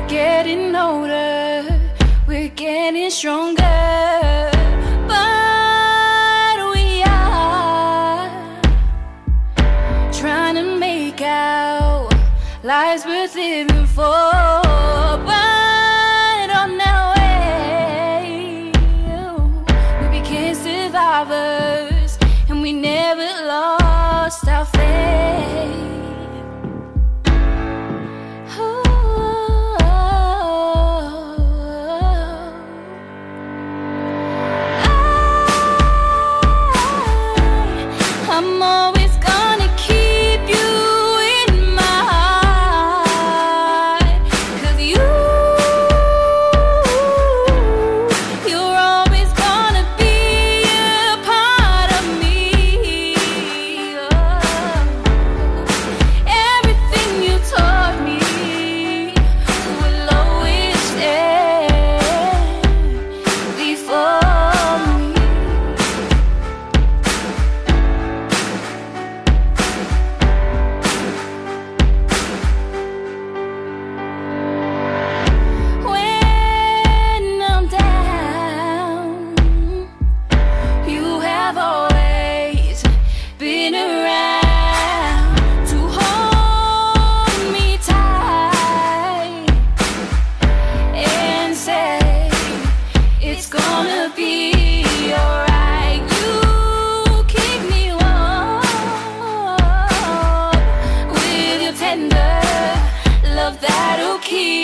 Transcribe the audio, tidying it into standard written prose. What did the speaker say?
getting older, we're getting stronger, but we are trying to make our lives worth living for. But on our way, we became survivors, and we never lost our faith. I'm always gonna keep you in my heart, 'cause you're always gonna be a part of me. Everything you taught me will always stand before me. Been around to hold me tight and say it's gonna be alright. You keep me warm with your tender love that'll keep